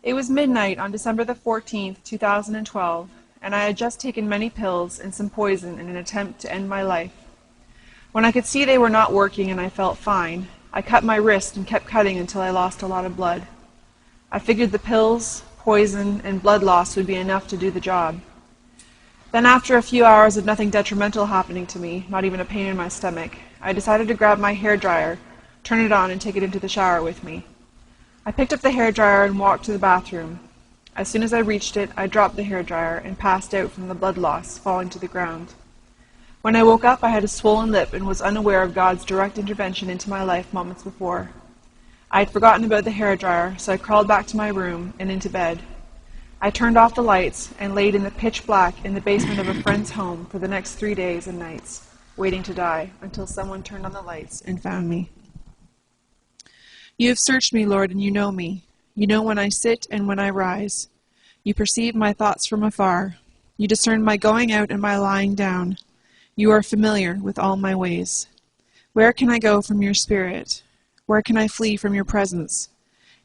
It was midnight on December the 14th, 2012, and I had just taken many pills and some poison in an attempt to end my life. When I could see they were not working and I felt fine, I cut my wrist and kept cutting until I lost a lot of blood. I figured the pills, poison, and blood loss would be enough to do the job. Then after a few hours of nothing detrimental happening to me, not even a pain in my stomach, I decided to grab my hairdryer, turn it on, and take it into the shower with me. I picked up the hairdryer and walked to the bathroom. As soon as I reached it, I dropped the hairdryer and passed out from the blood loss, falling to the ground. When I woke up, I had a swollen lip and was unaware of God's direct intervention into my life moments before. I had forgotten about the hairdryer, so I crawled back to my room and into bed. I turned off the lights and laid in the pitch black in the basement of a friend's home for the next 3 days and nights, waiting to die until someone turned on the lights and found me. You have searched me, Lord, and you know me. You know when I sit and when I rise. You perceive my thoughts from afar. You discern my going out and my lying down. You are familiar with all my ways. Where can I go from your spirit? Where can I flee from your presence?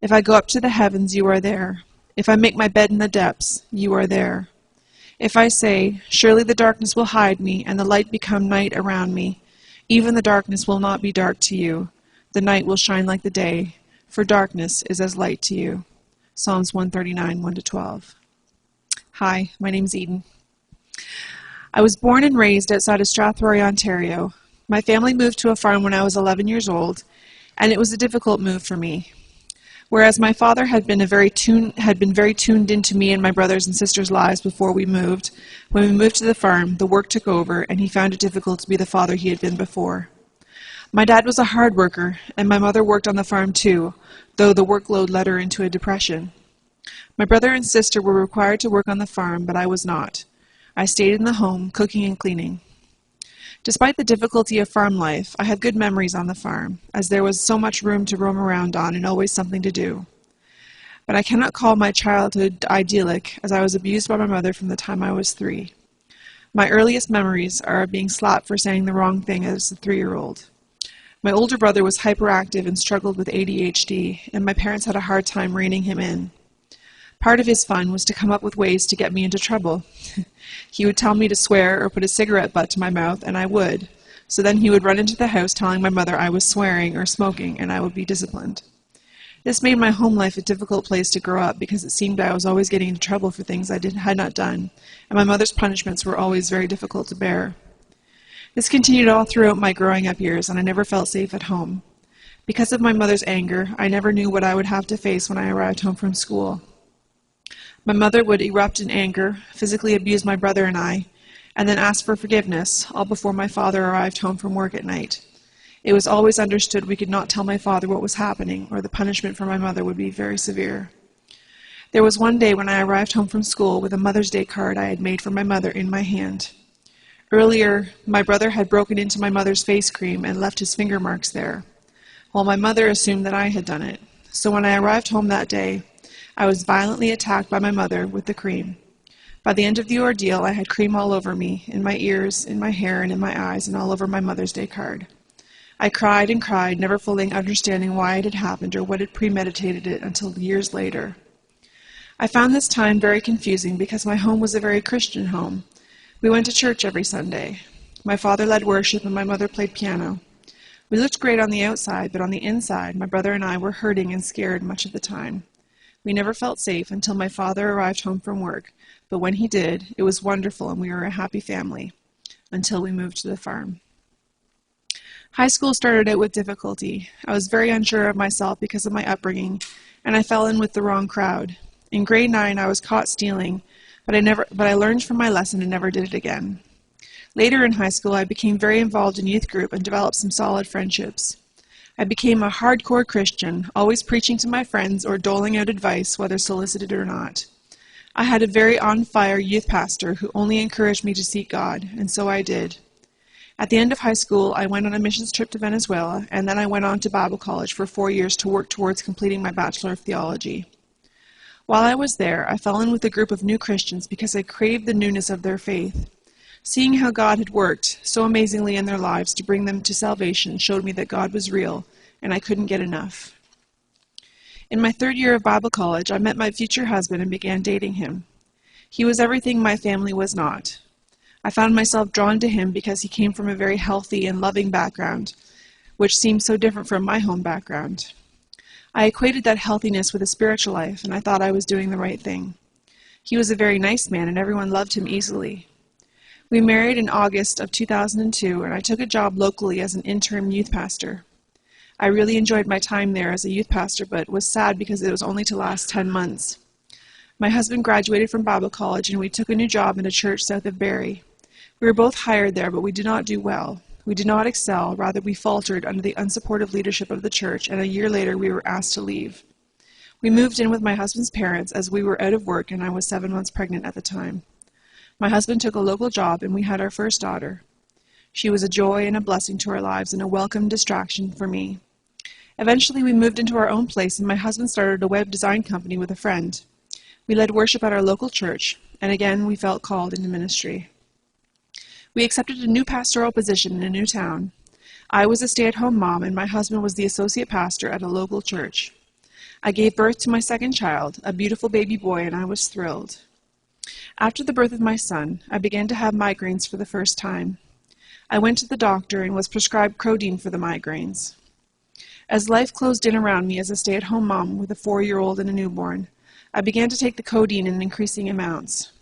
If I go up to the heavens, you are there. If I make my bed in the depths, you are there. If I say, surely the darkness will hide me, and the light become night around me, even the darkness will not be dark to you. The night will shine like the day, for darkness is as light to you. Psalms 139, 1-12. Hi, my name's Eden. I was born and raised outside of Strathroy, Ontario. My family moved to a farm when I was 11 years old, and it was a difficult move for me. Whereas my father had been very tuned into me and my brothers and sisters' lives before we moved, when we moved to the farm, the work took over, and he found it difficult to be the father he had been before. My dad was a hard worker, and my mother worked on the farm too, though the workload led her into a depression. My brother and sister were required to work on the farm, but I was not. I stayed in the home, cooking and cleaning. Despite the difficulty of farm life, I have good memories on the farm, as there was so much room to roam around on and always something to do. But I cannot call my childhood idyllic, as I was abused by my mother from the time I was 3. My earliest memories are of being slapped for saying the wrong thing as a 3-year-old. My older brother was hyperactive and struggled with ADHD, and my parents had a hard time reining him in. Part of his fun was to come up with ways to get me into trouble. He would tell me to swear or put a cigarette butt to my mouth, and I would. So then he would run into the house telling my mother I was swearing or smoking, and I would be disciplined. This made my home life a difficult place to grow up because it seemed I was always getting into trouble for things I had not done, and my mother's punishments were always very difficult to bear. This continued all throughout my growing up years, and I never felt safe at home. Because of my mother's anger, I never knew what I would have to face when I arrived home from school. My mother would erupt in anger, physically abuse my brother and I, and then ask for forgiveness, all before my father arrived home from work at night. It was always understood we could not tell my father what was happening, or the punishment for my mother would be very severe. There was one day when I arrived home from school with a Mother's Day card I had made for my mother in my hand. Earlier, my brother had broken into my mother's face cream and left his finger marks there, while my mother assumed that I had done it. So when I arrived home that day, I was violently attacked by my mother with the cream. By the end of the ordeal, I had cream all over me, in my ears, in my hair, and in my eyes, and all over my Mother's Day card. I cried and cried, never fully understanding why it had happened or what had premeditated it until years later. I found this time very confusing because my home was a very Christian home. We went to church every Sunday. My father led worship and my mother played piano. We looked great on the outside, but on the inside, my brother and I were hurting and scared much of the time. We never felt safe until my father arrived home from work, but when he did, it was wonderful and we were a happy family, until we moved to the farm. High school started out with difficulty. I was very unsure of myself because of my upbringing, and I fell in with the wrong crowd. In grade 9, I was caught stealing, but I learned from my lesson and never did it again. Later in high school, I became very involved in youth group and developed some solid friendships. I became a hardcore Christian, always preaching to my friends or doling out advice, whether solicited or not. I had a very on-fire youth pastor who only encouraged me to seek God, and so I did. At the end of high school, I went on a missions trip to Venezuela, and then I went on to Bible college for 4 years to work towards completing my Bachelor of Theology. While I was there, I fell in with a group of new Christians because I craved the newness of their faith. Seeing how God had worked so amazingly in their lives to bring them to salvation showed me that God was real, and I couldn't get enough. In my third year of Bible college, I met my future husband and began dating him. He was everything my family was not. I found myself drawn to him because he came from a very healthy and loving background, which seemed so different from my home background. I equated that healthiness with a spiritual life, and I thought I was doing the right thing. He was a very nice man, and everyone loved him easily. We married in August of 2002, and I took a job locally as an interim youth pastor. I really enjoyed my time there as a youth pastor, but was sad because it was only to last 10 months. My husband graduated from Bible college, and we took a new job in a church south of Barrie. We were both hired there, but we did not do well. We did not excel, rather we faltered under the unsupportive leadership of the church, and a year later we were asked to leave. We moved in with my husband's parents as we were out of work and I was 7 months pregnant at the time. My husband took a local job and we had our first daughter. She was a joy and a blessing to our lives and a welcome distraction for me. Eventually we moved into our own place and my husband started a web design company with a friend. We led worship at our local church, and again we felt called into ministry. We accepted a new pastoral position in a new town. I was a stay-at-home mom and my husband was the associate pastor at a local church. I gave birth to my second child, a beautiful baby boy, and I was thrilled. After the birth of my son, I began to have migraines for the first time. I went to the doctor and was prescribed codeine for the migraines. As life closed in around me as a stay-at-home mom with a 4-year-old and a newborn, I began to take the codeine in increasing amounts.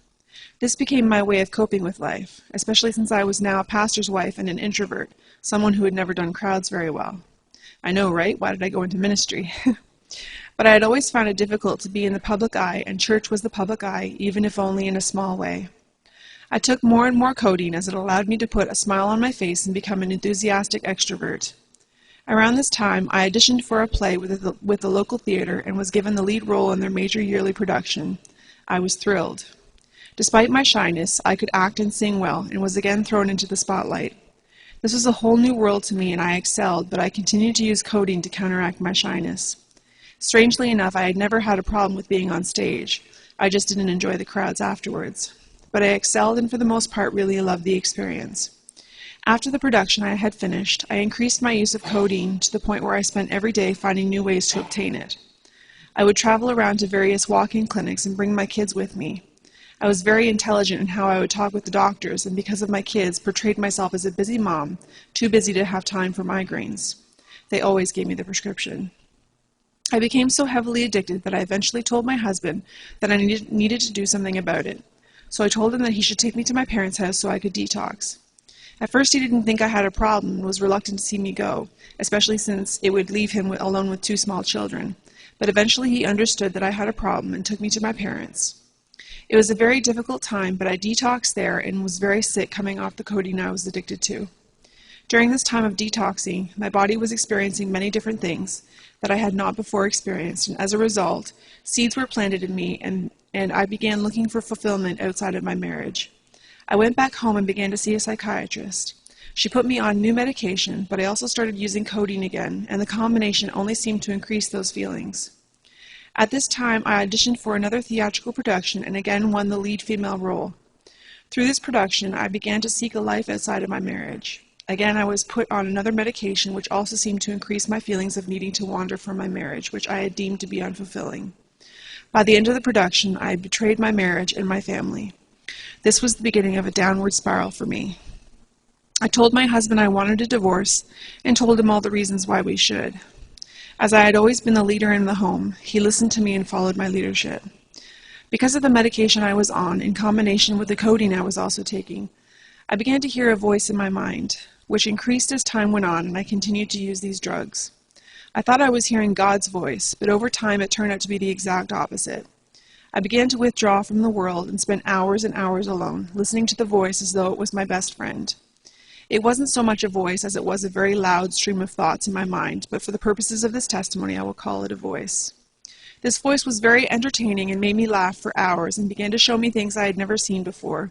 This became my way of coping with life, especially since I was now a pastor's wife and an introvert, someone who had never done crowds very well. I know, right? Why did I go into ministry? But I had always found it difficult to be in the public eye, and church was the public eye, even if only in a small way. I took more and more codeine as it allowed me to put a smile on my face and become an enthusiastic extrovert. Around this time, I auditioned for a play with the local theater and was given the lead role in their major yearly production. I was thrilled. Despite my shyness, I could act and sing well and was again thrown into the spotlight. This was a whole new world to me and I excelled, but I continued to use codeine to counteract my shyness. Strangely enough, I had never had a problem with being on stage. I just didn't enjoy the crowds afterwards. But I excelled and for the most part really loved the experience. After the production I had finished, I increased my use of codeine to the point where I spent every day finding new ways to obtain it. I would travel around to various walk-in clinics and bring my kids with me. I was very intelligent in how I would talk with the doctors, and because of my kids, portrayed myself as a busy mom, too busy to have time for migraines. They always gave me the prescription. I became so heavily addicted that I eventually told my husband that I needed to do something about it. So I told him that he should take me to my parents' house so I could detox. At first he didn't think I had a problem and was reluctant to see me go, especially since it would leave him alone with 2 small children. But eventually he understood that I had a problem and took me to my parents. It was a very difficult time, but I detoxed there and was very sick coming off the codeine I was addicted to. During this time of detoxing, my body was experiencing many different things that I had not before experienced, and as a result, seeds were planted in me and I began looking for fulfillment outside of my marriage. I went back home and began to see a psychiatrist. She put me on new medication, but I also started using codeine again, and the combination only seemed to increase those feelings. At this time, I auditioned for another theatrical production and again won the lead female role. Through this production, I began to seek a life outside of my marriage. Again, I was put on another medication, which also seemed to increase my feelings of needing to wander from my marriage, which I had deemed to be unfulfilling. By the end of the production, I had betrayed my marriage and my family. This was the beginning of a downward spiral for me. I told my husband I wanted a divorce and told him all the reasons why we should. As I had always been the leader in the home, he listened to me and followed my leadership. Because of the medication I was on, in combination with the codeine I was also taking, I began to hear a voice in my mind, which increased as time went on and I continued to use these drugs. I thought I was hearing God's voice, but over time it turned out to be the exact opposite. I began to withdraw from the world and spent hours and hours alone, listening to the voice as though it was my best friend. It wasn't so much a voice as it was a very loud stream of thoughts in my mind, but for the purposes of this testimony, I will call it a voice. This voice was very entertaining and made me laugh for hours and began to show me things I had never seen before.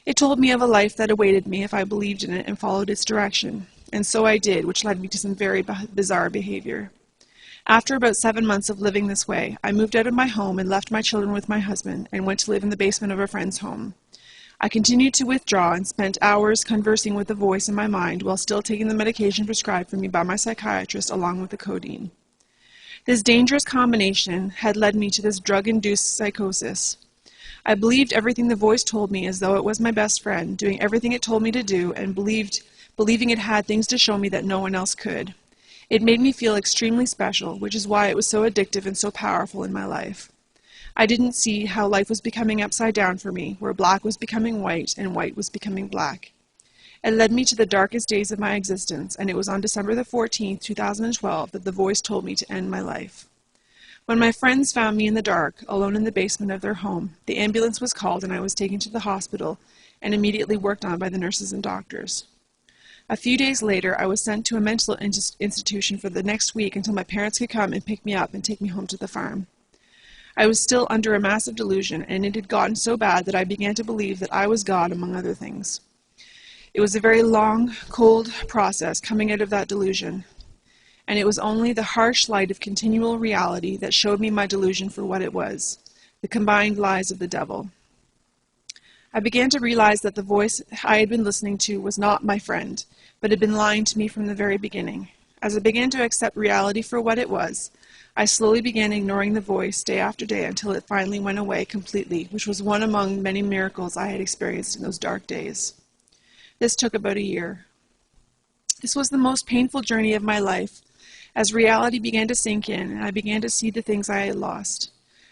It told me of a life that awaited me if I believed in it and followed its direction, and so I did, which led me to some very bizarre behavior. After about 7 months of living this way, I moved out of my home and left my children with my husband and went to live in the basement of a friend's home. I continued to withdraw and spent hours conversing with the voice in my mind while still taking the medication prescribed for me by my psychiatrist along with the codeine. This dangerous combination had led me to this drug-induced psychosis. I believed everything the voice told me as though it was my best friend, doing everything it told me to do, and believing it had things to show me that no one else could. It made me feel extremely special, which is why it was so addictive and so powerful in my life. I didn't see how life was becoming upside down for me, where black was becoming white and white was becoming black. It led me to the darkest days of my existence, and it was on December the 14th, 2012, that the voice told me to end my life. When my friends found me in the dark, alone in the basement of their home, the ambulance was called and I was taken to the hospital and immediately worked on by the nurses and doctors. A few days later, I was sent to a mental institution for the next week until my parents could come and pick me up and take me home to the farm. I was still under a massive delusion, and it had gotten so bad that I began to believe that I was God, among other things. It was a very long, cold process coming out of that delusion, and it was only the harsh light of continual reality that showed me my delusion for what it was, the combined lies of the devil. I began to realize that the voice I had been listening to was not my friend, but had been lying to me from the very beginning. As I began to accept reality for what it was, I slowly began ignoring the voice day after day until it finally went away completely, which was one among many miracles I had experienced in those dark days. This took about a year. This was the most painful journey of my life, as reality began to sink in and I began to see the things I had lost.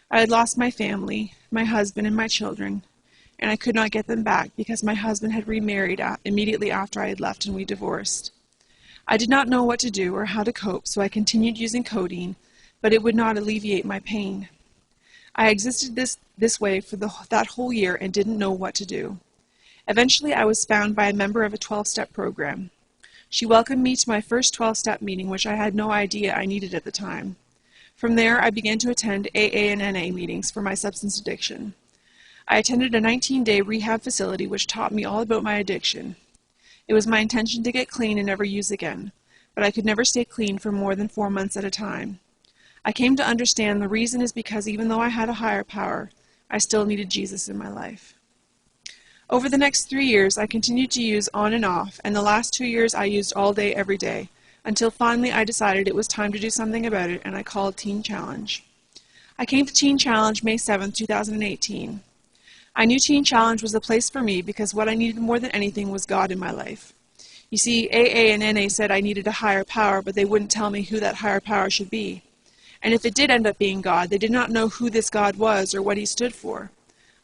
I had lost my family, my husband, and my children, and I could not get them back because my husband had remarried immediately after I had left and we divorced. I did not know what to do or how to cope, so I continued using codeine, but it would not alleviate my pain. I existed this way for that whole year and didn't know what to do. Eventually, I was found by a member of a 12-step program. She welcomed me to my first 12-step meeting, which I had no idea I needed at the time. From there, I began to attend AA and NA meetings for my substance addiction. I attended a 19-day rehab facility which taught me all about my addiction. It was my intention to get clean and never use again, but I could never stay clean for more than 4 months at a time. I came to understand the reason is because even though I had a higher power, I still needed Jesus in my life. Over the next 3 years, I continued to use on and off, and the last 2 years I used all day, every day, until finally I decided it was time to do something about it, and I called Teen Challenge. I came to Teen Challenge May 7, 2018. I knew Teen Challenge was the place for me because what I needed more than anything was God in my life. You see, AA and NA said I needed a higher power, but they wouldn't tell me who that higher power should be. And if it did end up being God, they did not know who this God was or what he stood for.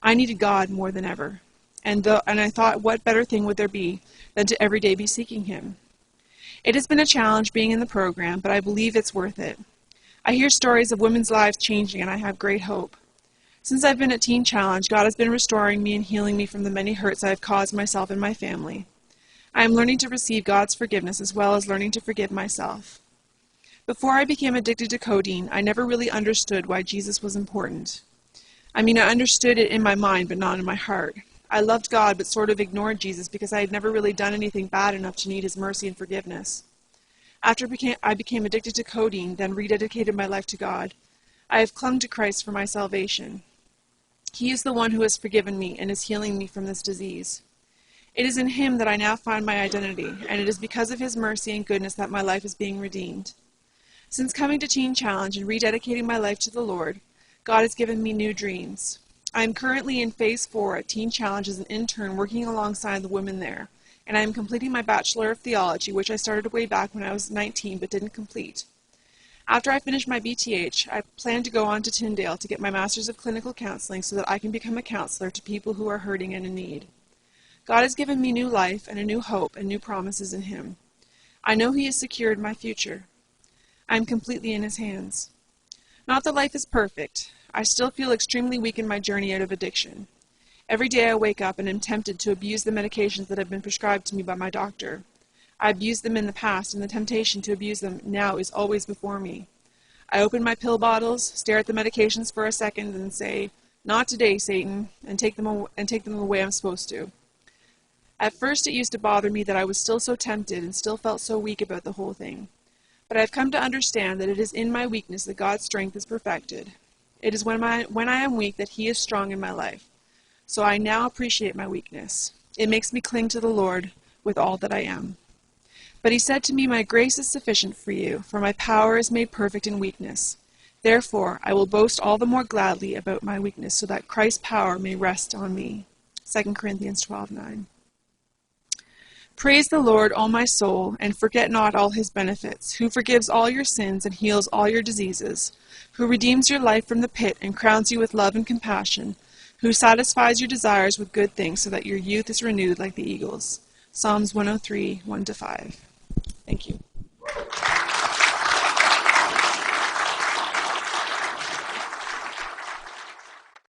I needed God more than ever. And I thought, what better thing would there be than to every day be seeking him? It has been a challenge being in the program, but I believe it's worth it. I hear stories of women's lives changing, and I have great hope. Since I've been at Teen Challenge, God has been restoring me and healing me from the many hurts I have caused myself and my family. I am learning to receive God's forgiveness as well as learning to forgive myself. Before I became addicted to codeine, I never really understood why Jesus was important. I understood it in my mind, but not in my heart. I loved God, but sort of ignored Jesus because I had never really done anything bad enough to need his mercy and forgiveness. After I became addicted to codeine, then rededicated my life to God, I have clung to Christ for my salvation. He is the one who has forgiven me and is healing me from this disease. It is in him that I now find my identity, and it is because of his mercy and goodness that my life is being redeemed. Since coming to Teen Challenge and rededicating my life to the Lord, God has given me new dreams. I am currently in Phase 4 at Teen Challenge as an intern working alongside the women there, and I am completing my Bachelor of Theology, which I started way back when I was 19 but didn't complete. After I finish my BTH, I plan to go on to Tyndale to get my Master's of Clinical Counseling so that I can become a counselor to people who are hurting and in need. God has given me new life and a new hope and new promises in him. I know he has secured my future. I am completely in his hands. Not that life is perfect. I still feel extremely weak in my journey out of addiction. Every day I wake up and am tempted to abuse the medications that have been prescribed to me by my doctor. I abused them in the past, and the temptation to abuse them now is always before me. I open my pill bottles, stare at the medications for a second, and say, "Not today, Satan," and take them the way I'm supposed to. At first it used to bother me that I was still so tempted and still felt so weak about the whole thing. But I have come to understand that it is in my weakness that God's strength is perfected. It is when I am weak that he is strong in my life. So I now appreciate my weakness. It makes me cling to the Lord with all that I am. But he said to me, My grace is sufficient for you, for my power is made perfect in weakness. Therefore, I will boast all the more gladly about my weakness, so that Christ's power may rest on me. 2 Corinthians 12:9. Praise the Lord, O my soul, and forget not all his benefits, who forgives all your sins and heals all your diseases, who redeems your life from the pit and crowns you with love and compassion, who satisfies your desires with good things so that your youth is renewed like the eagles. Psalms 103, 1-5. Thank you.